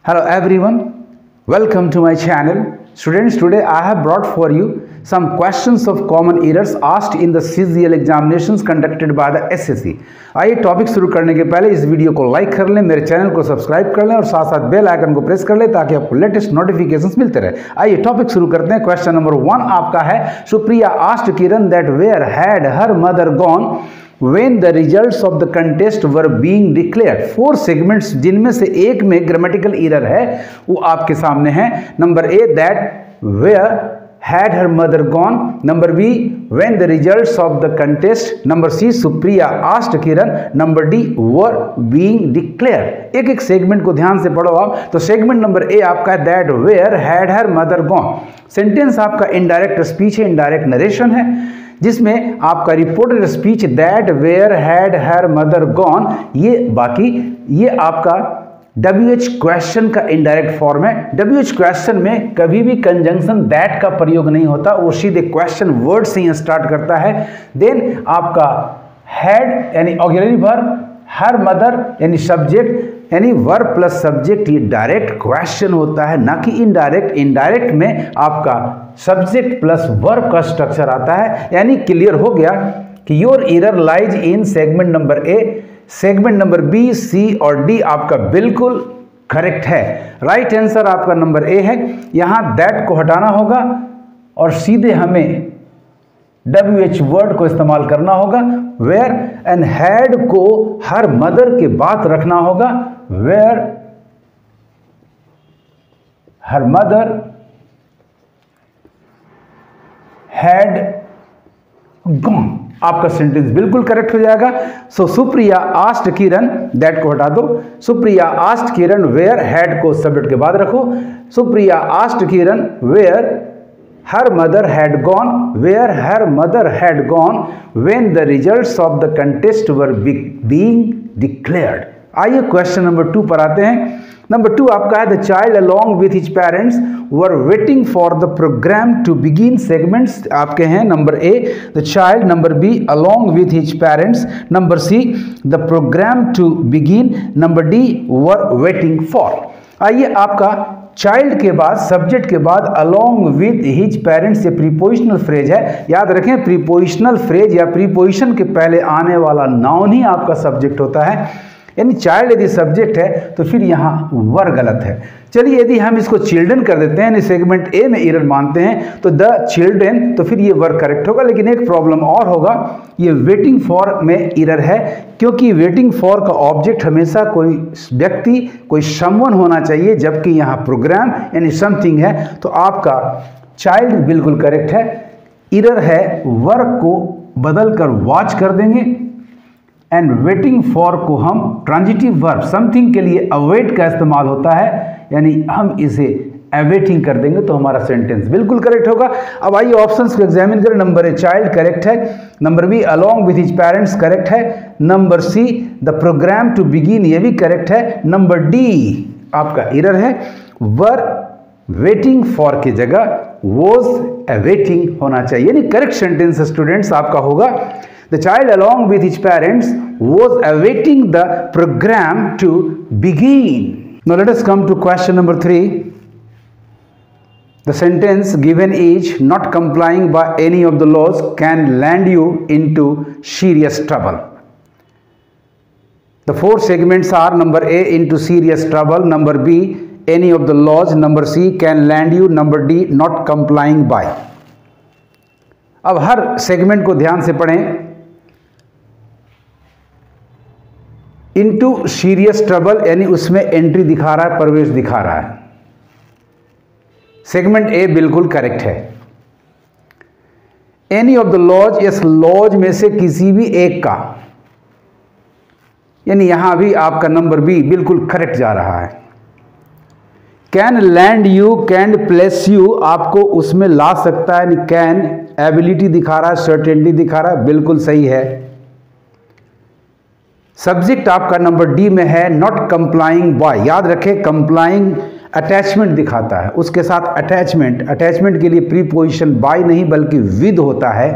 Hello everyone, welcome to my channel. Students, today I have brought for you some questions of common errors asked in the CGL examinations conducted by the SSC. आइए topic शुरू करने के पहले इस video को like कर लें, मेरे चैनल को सब्सक्राइब कर लें और साथ साथ बेल आइकन को प्रेस कर लें ताकि आपको लेटेस्ट नोटिफिकेशंस मिलते रहे। आइए टॉपिक शुरू करते हैं। क्वेश्चन नंबर 1 आपका है, Supriya asked Kiran that where had her mother gone when the results of the contest were being declared। 4 segments जिनमें से एक में ग्रामेटिकल एरर है वो आपके सामने है। Number A that where had her mother gone, number B when the results of the contest, number C Supriya asked Kiran, number D were being declared। एक एक सेगमेंट को ध्यान से पढ़ो आप। तो सेगमेंट नंबर ए आपका है that where had her mother gone। Sentence आपका इनडायरेक्ट स्पीच है, इनडायरेक्ट नरेशन है, जिसमें आपका reported speech that where had her mother gone, ये आपका WH क्वेश्चन का इनडायरेक्ट फॉर्म है। WH क्वेश्चन में कभी भी कंजंक्शन दैट का प्रयोग नहीं होता, वो सीधे क्वेश्चन वर्ड से ही स्टार्ट करता है। देन आपका हैड यानी ऑक्सिलरी वर्ब, हर मदर यानी सब्जेक्ट यानी वर्ब प्लस सब्जेक्ट, ये डायरेक्ट क्वेश्चन होता है ना कि इनडायरेक्ट। इनडायरेक्ट में आपका सब्जेक्ट प्लस वर्ब का स्ट्रक्चर आता है। यानी क्लियर हो गया कि your error lies in segment number A. Segment number B, C और डी आपका बिल्कुल करेक्ट है। राइट आंसर आपका नंबर ए है। यहां दैट को हटाना होगा और सीधे हमें WH वर्ड को इस्तेमाल करना होगा। वेयर एंड हैड को हर मदर के बाद रखना होगा। Where her mother had gone, आपका सेंटेंस बिल्कुल करेक्ट हो जाएगा। So Supriya asked Kiran, that को हटा दो। Supriya asked Kiran, where had को सब्जेक्ट के बाद रखो। Supriya asked Kiran where her mother had gone, where her mother had gone when the results of the contest were being declared। आइए क्वेश्चन नंबर 2 पर आते हैं। नंबर 2 आपका है, the child along with his parents were waiting for the program to begin। Segments आपके हैं number A the child, number B along with his parents, number C the program to begin, number D were waiting for। आइए आपका child के बाद subject के बाद along with his parents, ये prepositional phrase है। याद रखें, प्रीपोजिशनल फ्रेज या प्रीपोजिशन के पहले आने वाला नाउन ही आपका सब्जेक्ट होता है। यानी चाइल्ड यदि सब्जेक्ट है तो फिर यहाँ वर गलत है। चलिए यदि हम इसको चिल्ड्रन कर देते हैं, यानी सेगमेंट ए में एरर मानते हैं तो द चिल्ड्रन, तो फिर ये वर्ड करेक्ट होगा। लेकिन एक प्रॉब्लम और होगा, ये वेटिंग फॉर में एरर है, क्योंकि वेटिंग फॉर का ऑब्जेक्ट हमेशा कोई व्यक्ति, कोई समवन होना चाहिए, जबकि यहाँ प्रोग्राम यानी समथिंग है। तो आपका चाइल्ड बिल्कुल करेक्ट है। एरर है, वर्क को बदल कर वॉच कर देंगे एंड वेटिंग फॉर को हम ट्रांजिटिव वर्ब समथिंग के लिए अवेट का इस्तेमाल होता है, यानी हम इसे अवेटिंग कर देंगे तो हमारा सेंटेंस बिल्कुल करेक्ट होगा। अब आइए ऑप्शंस को एग्जामिन करें। नंबर ए चाइल्ड करेक्ट है, number B along with his parents correct है, number C the program to begin ये भी करेक्ट है, नंबर डी आपका एरर है, वर वेटिंग फॉर की जगह वॉज अवेटिंग होना चाहिए। यानी करेक्ट सेंटेंस स्टूडेंट्स आपका होगा, the child along with his parents was awaiting the program to begin। Now let us come to question number 3। The sentence given is not complying by any of the laws can land you into serious trouble। The 4 segments are number A into serious trouble, number B any of the laws, number C can land you, number D not complying by। अब हर segment को ध्यान से पढ़ें। Into serious trouble यानी उसमें entry दिखा रहा है, प्रवेश दिखा रहा है। सेगमेंट ए बिल्कुल करेक्ट है। Any of the laws, yes laws में से किसी भी एक का, यानी यहां भी आपका नंबर बी बिल्कुल करेक्ट जा रहा है। Can land you, can place you आपको उसमें ला सकता है, यानी कैन एबिलिटी दिखा रहा है, सर्टेनिटी दिखा रहा है, बिल्कुल सही है। सब्जेक्ट आपका नंबर डी में है, नॉट कंप्लाइंग बाय। याद रखें, कंप्लाइंग अटैचमेंट दिखाता है, उसके साथ अटैचमेंट, अटैचमेंट के लिए प्रीपोजिशन बाय नहीं बल्कि विद होता है,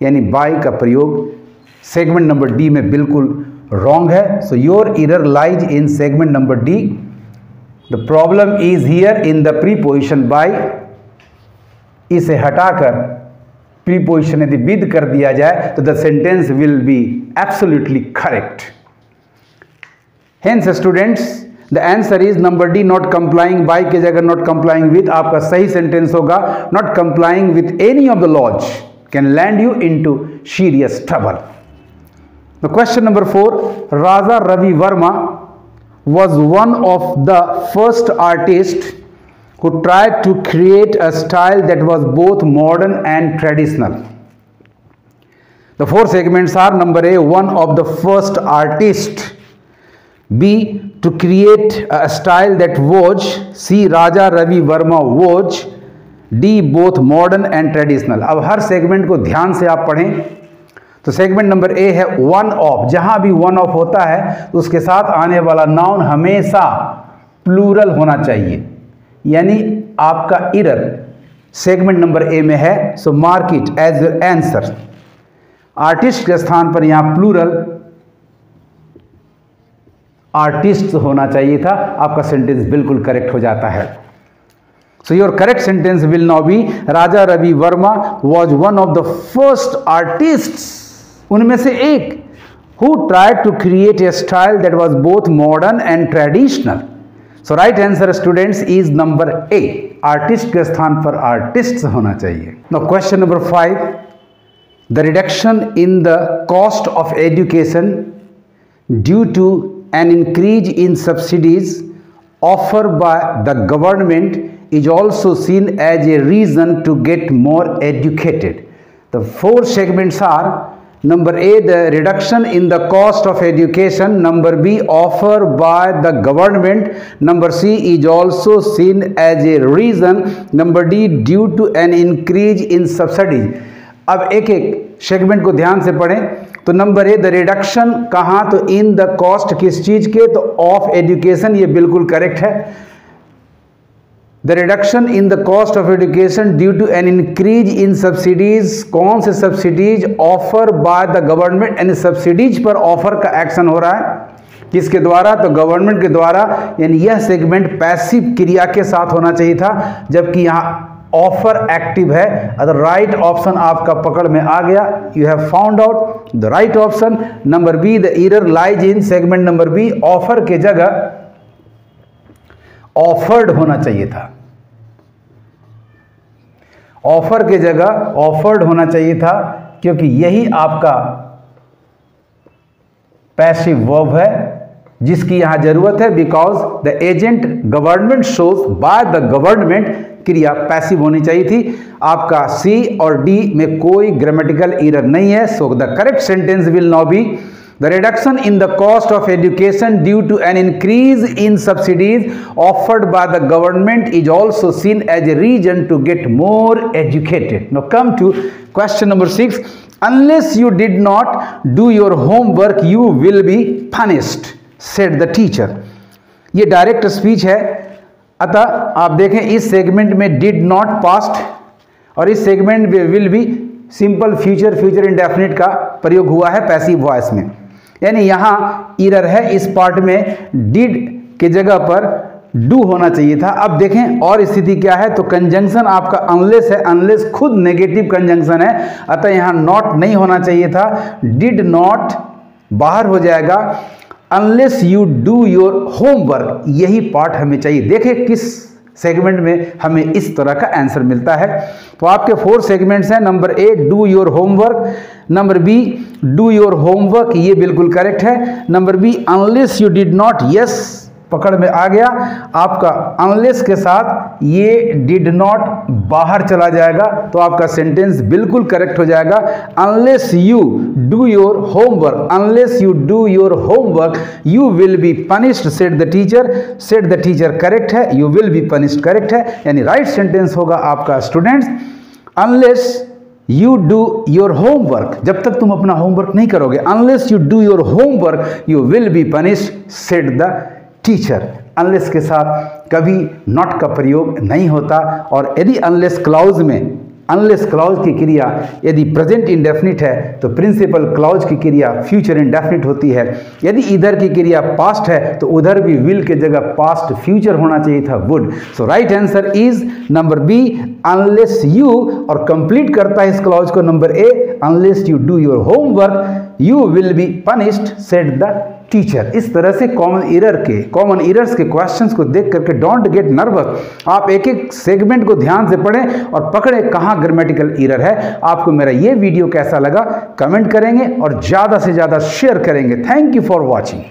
यानी बाय का प्रयोग सेगमेंट नंबर डी में बिल्कुल रॉन्ग है। So your error lies in segment number D. The problem is here in the preposition by, इसे हटाकर प्रीपोजिशन यदि विद कर दिया जाए तो the sentence will be absolutely correct. Hence students the answer is number D, not complying by के जगह not complying with आपका सही सेंटेंस होगा not complying with any of the laws can land you into serious trouble. The question number 4, Raja Ravi Varma was one of the first artists who tried to create a style that was both modern and traditional. The four segments are: number A, one of the first artists; B, to create a style that was; C, Raja Ravi Verma was; D, both modern and traditional. अब हर segment को ध्यान से आप पढ़ें। तो segment number A है one of, जहां भी वन ऑफ होता है तो उसके साथ आने वाला नाउन हमेशा प्लूरल होना चाहिए, यानी आपका इरर सेगमेंट नंबर ए में है। So mark it as your answer. Artist के स्थान पर यहां प्लूरल आर्टिस्ट होना चाहिए था, आपका सेंटेंस बिल्कुल करेक्ट हो जाता है। So your correct sentence will now be Raja Ravi Verma was one of the first artists, उनमें से एक, who tried to create a style that was both modern and traditional. So right answer students is number A, artist के स्थान पर artists होना चाहिए। Now question number 5, the reduction in the cost of education due to an increase in subsidies offered by the government is also seen as a reason to get more educated. The four segments are: number A, the reduction in the cost of education; number B, offered by the government; number C, is also seen as a reason; number D, due to an increase in subsidies. अब एक एक segment को ध्यान से पढ़ें। तो number A, the reduction, कहाँ? तो इन द कॉस्ट, किस चीज के? तो ऑफ एजुकेशन, ये बिल्कुल करेक्ट है। The reduction in the cost of education due to an increase in subsidies, कौन से subsidies? Offer by the government, यानी सब्सिडीज पर ऑफर का एक्शन हो रहा है, किसके द्वारा? तो गवर्नमेंट के द्वारा, यानी यह सेगमेंट पैसिव क्रिया के साथ होना चाहिए था, जबकि यहाँ ऑफर एक्टिव है। अगर राइट ऑप्शन आपका पकड़ में आ गया, you have found out the right option. Number B, the error lies in segment number B, offer के जगह ऑफर्ड होना चाहिए था, ऑफर के जगह ऑफर्ड होना चाहिए था, क्योंकि यही आपका पैसिव वर्ब है जिसकी यहां जरूरत है। Because the agent government shows by the government, क्रिया पैसिव होनी चाहिए थी। आपका सी और डी में कोई ग्रामेटिकल एरर नहीं है। So the correct sentence will now be the reduction in the cost of education due to an increase in subsidies offered by the government is also seen as a reason to get more educated. Now come to question number 6, unless you did not do your homework you will be punished, said the teacher. ये direct speech है, अतः आप देखें इस segment में did not past और इस segment में will be simple future, future indefinite का प्रयोग हुआ है पैसिव वॉइस में, यानी यहां एरर है इस पार्ट में, डिड के जगह पर डू होना चाहिए था। अब देखें और स्थिति क्या है, तो कंजंक्शन आपका अनलेस है, अनलेस खुद नेगेटिव कंजंक्शन है, अतः यहां नॉट नहीं होना चाहिए था, डिड नॉट बाहर हो जाएगा। Unless you do your homework, यही पार्ट हमें चाहिए। देखें किस सेगमेंट में हमें इस तरह का आंसर मिलता है। तो आपके 4 सेगमेंट्स हैं। Number A, do your homework; number B, do your homework, ये बिल्कुल करेक्ट है। Number B, unless you did not, yes पकड़ में आ गया आपका, अनलेस के साथ ये डिड नॉट बाहर चला जाएगा, तो आपका सेंटेंस बिल्कुल करेक्ट हो जाएगा। Unless you do your homework, unless you do your homework you will be punished, said the teacher. Said the teacher correct है, you will be punished correct है, यानी राइट सेंटेंस होगा आपका students, unless you do your homework, जब तक तुम अपना homework नहीं करोगे, unless you do your homework you will be punished, said the teacher. Unless के साथ कभी नॉट का प्रयोग नहीं होता, और यदि अनलेस क्लाउज में अनलेस क्लॉज की क्रिया यदि प्रेजेंट इंडेफिनिट है तो प्रिंसिपल क्लॉज की क्रिया फ्यूचर इंडेफिनिट होती है। यदि इधर की क्रिया पास्ट है तो उधर भी विल के जगह पास्ट फ्यूचर होना चाहिए था, would. So right answer is number B, unless you, और कंप्लीट करता है इस क्लॉज को number A, unless you do your homework you will be punished said the teacher. इस तरह से कॉमन एरर्स के क्वेश्चंस को देख करके डोंट गेट नर्वस, आप एक एक सेगमेंट को ध्यान से पढ़ें और पकड़ें कहां ग्रामेटिकल एरर है। आपको मेरा ये वीडियो कैसा लगा कमेंट करेंगे और ज्यादा से ज्यादा शेयर करेंगे। Thank you for watching.